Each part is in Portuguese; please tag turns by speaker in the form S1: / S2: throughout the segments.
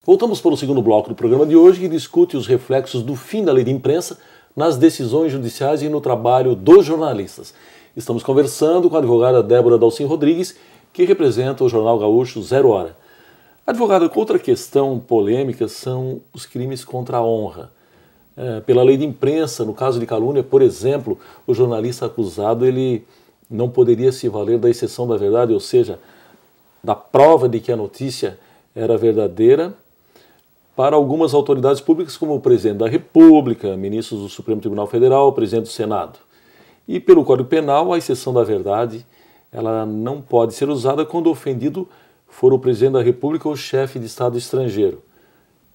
S1: Voltamos para o segundo bloco do programa de hoje, que discute os reflexos do fim da lei de imprensa nas decisões judiciais e no trabalho dos jornalistas. Estamos conversando com a advogada Débora Dalcin Rodrigues, que representa o jornal gaúcho Zero Hora. Advogada, outra questão polêmica são os crimes contra a honra. Pela lei de imprensa, no caso de calúnia, por exemplo, o jornalista acusado ele não poderia se valer da exceção da verdade, ou seja, da prova de que a notícia era verdadeira, para algumas autoridades públicas, como o presidente da República, ministros do Supremo Tribunal Federal, presidente do Senado. E pelo Código Penal, a exceção da verdade, ela não pode ser usada quando o ofendido for o presidente da República ou chefe de Estado estrangeiro.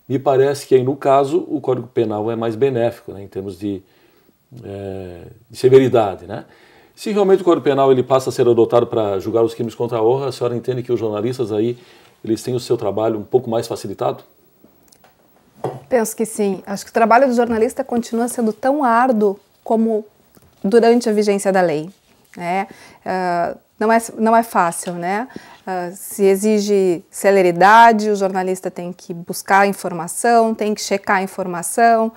S1: Me parece que aí, no caso, o Código Penal é mais benéfico, né, em termos de severidade, né? Se realmente o Código Penal ele passa a ser adotado para julgar os crimes contra a honra, a senhora entende que os jornalistas aí eles têm o seu trabalho um pouco mais facilitado?
S2: Penso que sim. Acho que o trabalho do jornalista continua sendo tão árduo como durante a vigência da lei. Né? Não é fácil, né? Se exige celeridade, o jornalista tem que buscar informação, tem que checar a informação,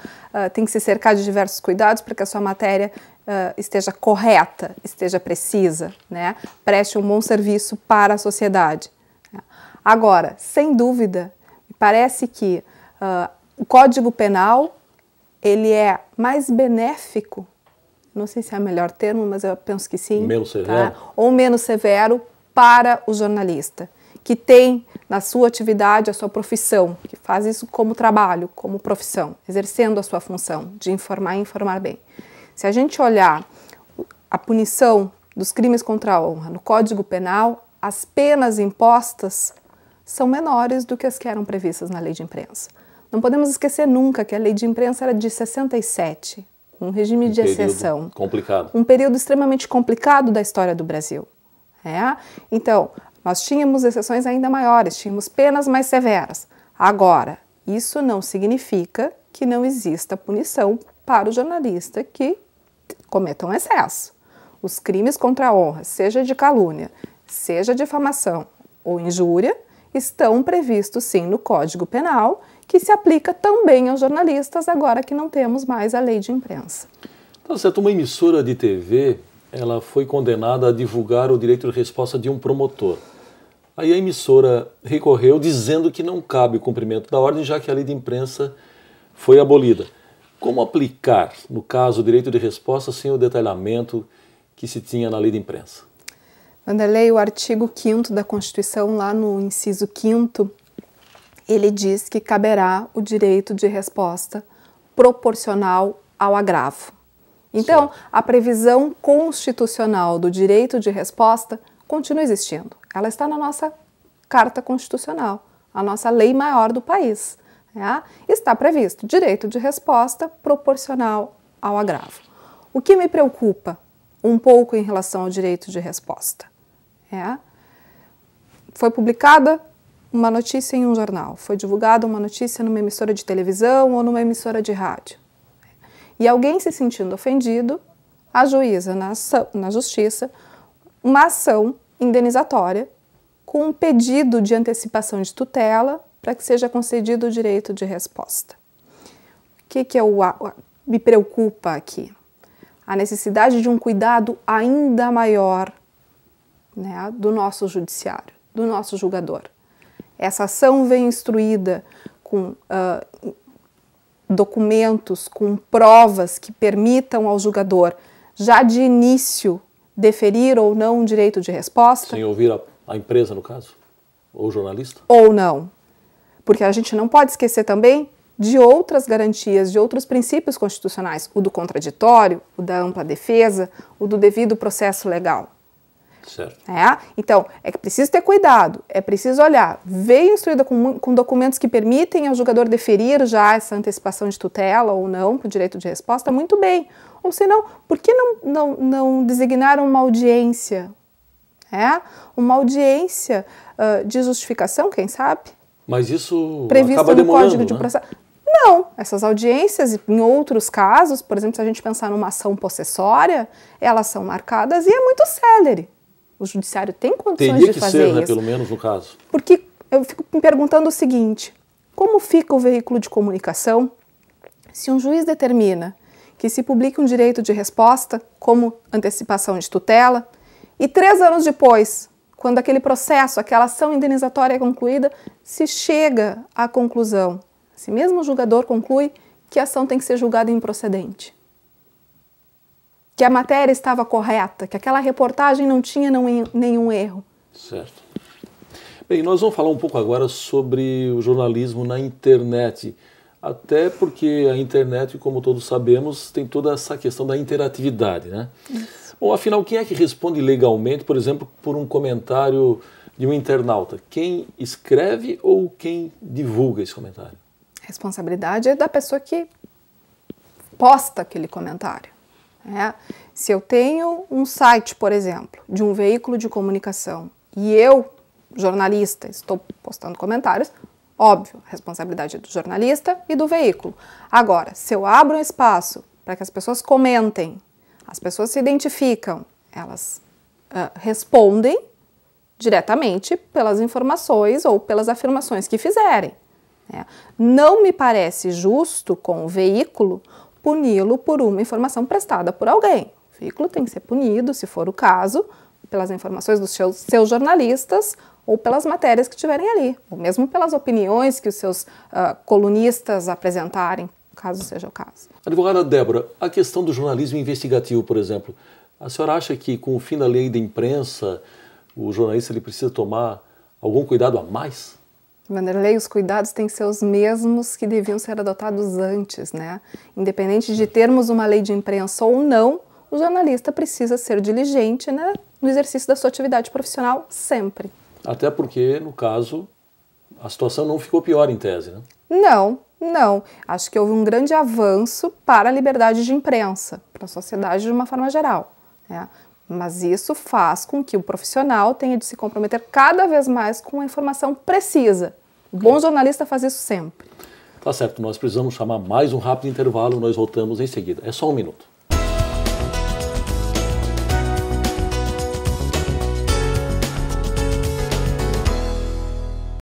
S2: tem que se cercar de diversos cuidados para que a sua matéria esteja correta, esteja precisa, né? Preste um bom serviço para a sociedade. Agora, sem dúvida, me parece que o Código Penal ele é mais benéfico, não sei se é o melhor termo, mas eu penso que sim.
S1: Menos severo.
S2: Tá? Ou menos severo para o jornalista, que tem na sua atividade a sua profissão, que faz isso como trabalho, como profissão, exercendo a sua função de informar e informar bem. Se a gente olhar a punição dos crimes contra a honra no Código Penal, as penas impostas são menores do que as que eram previstas na lei de imprensa. Não podemos esquecer nunca que a lei de imprensa era de 67, um regime de exceção.
S1: Complicado.
S2: Um período extremamente complicado da história do Brasil. Então, nós tínhamos exceções ainda maiores, tínhamos penas mais severas. Agora, isso não significa que não exista punição para o jornalista que cometa um excesso. Os crimes contra a honra, seja de calúnia, seja difamação ou injúria, estão previstos sim no Código Penal, que se aplica também aos jornalistas, agora que não temos mais a lei de imprensa.
S1: Tá certo, uma emissora de TV, ela foi condenada a divulgar o direito de resposta de um promotor. Aí a emissora recorreu dizendo que não cabe o cumprimento da ordem, já que a lei de imprensa foi abolida. Como aplicar, no caso, o direito de resposta sem o detalhamento que se tinha na lei de imprensa?
S2: Vanderlei, o artigo 5º da Constituição, lá no inciso 5º, ele diz que caberá o direito de resposta proporcional ao agravo. Então, a previsão constitucional do direito de resposta continua existindo. Ela está na nossa Carta Constitucional, a nossa lei maior do país. Está previsto direito de resposta proporcional ao agravo. O que me preocupa um pouco em relação ao direito de resposta foi publicada uma notícia em um jornal, foi divulgada uma notícia numa emissora de televisão ou numa emissora de rádio. E alguém se sentindo ofendido, ajuiza na justiça uma ação indenizatória com um pedido de antecipação de tutela para que seja concedido o direito de resposta. O que me preocupa aqui? A necessidade de um cuidado ainda maior, né, do nosso judiciário, do nosso julgador. Essa ação vem instruída com documentos, com provas que permitam ao julgador, já de início, deferir ou não um direito de resposta.
S1: Sem ouvir a empresa, no caso? Ou o jornalista?
S2: Ou não. Porque a gente não pode esquecer também de outras garantias, de outros princípios constitucionais, o do contraditório, o da ampla defesa, o do devido processo legal.
S1: Certo.
S2: Então, é que preciso ter cuidado, é preciso olhar, veio instruída com documentos que permitem ao julgador deferir já essa antecipação de tutela ou não, com direito de resposta, muito bem. Ou senão, por que não designaram uma audiência? Uma audiência de justificação, quem sabe?
S1: Mas isso
S2: previsto
S1: acaba
S2: no
S1: demorando,
S2: Código de
S1: né?
S2: Processo. Não, essas audiências, em outros casos, por exemplo, se a gente pensar numa ação possessória, elas são marcadas e é muito célere. O judiciário tem condições de fazer isso.
S1: Teria que ser, né, pelo menos no caso.
S2: Porque eu fico me perguntando o seguinte, como fica o veículo de comunicação se um juiz determina que se publique um direito de resposta, como antecipação de tutela, e 3 anos depois, quando aquele processo, aquela ação indenizatória é concluída, se chega à conclusão, se mesmo o julgador conclui que a ação tem que ser julgada improcedente, que a matéria estava correta, que aquela reportagem não tinha nenhum erro.
S1: Certo. Bem, nós vamos falar um pouco agora sobre o jornalismo na internet, até porque a internet, como todos sabemos, tem toda essa questão da interatividade, né? Isso. Bom, afinal, quem é que responde legalmente, por exemplo, por um comentário de um internauta? Quem escreve ou quem divulga esse comentário?
S2: A responsabilidade é da pessoa que posta aquele comentário. Se eu tenho um site, por exemplo, de um veículo de comunicação e eu, jornalista, estou postando comentários, óbvio, a responsabilidade é do jornalista e do veículo. Agora, se eu abro um espaço para que as pessoas comentem, as pessoas se identificam, elas respondem diretamente pelas informações ou pelas afirmações que fizerem. Não me parece justo com o veículo puni-lo por uma informação prestada por alguém. O veículo tem que ser punido, se for o caso, pelas informações dos seus jornalistas ou pelas matérias que tiverem ali, ou mesmo pelas opiniões que os seus colunistas apresentarem, caso seja o caso.
S1: Advogada Débora, a questão do jornalismo investigativo, por exemplo, a senhora acha que com o fim da lei da imprensa, o jornalista ele precisa tomar algum cuidado a mais?
S2: Vanderlei, os cuidados têm que ser os mesmos que deviam ser adotados antes, né? Independente de termos uma lei de imprensa ou não, o jornalista precisa ser diligente, né, no exercício da sua atividade profissional sempre.
S1: Até porque, no caso, a situação não ficou pior em tese, né?
S2: Não. Acho que houve um grande avanço para a liberdade de imprensa, para a sociedade de uma forma geral, né? Mas isso faz com que o profissional tenha de se comprometer cada vez mais com a informação precisa. O bom jornalista faz isso sempre.
S1: Tá certo, nós precisamos chamar mais um rápido intervalo, nós voltamos em seguida. É só 1 minuto.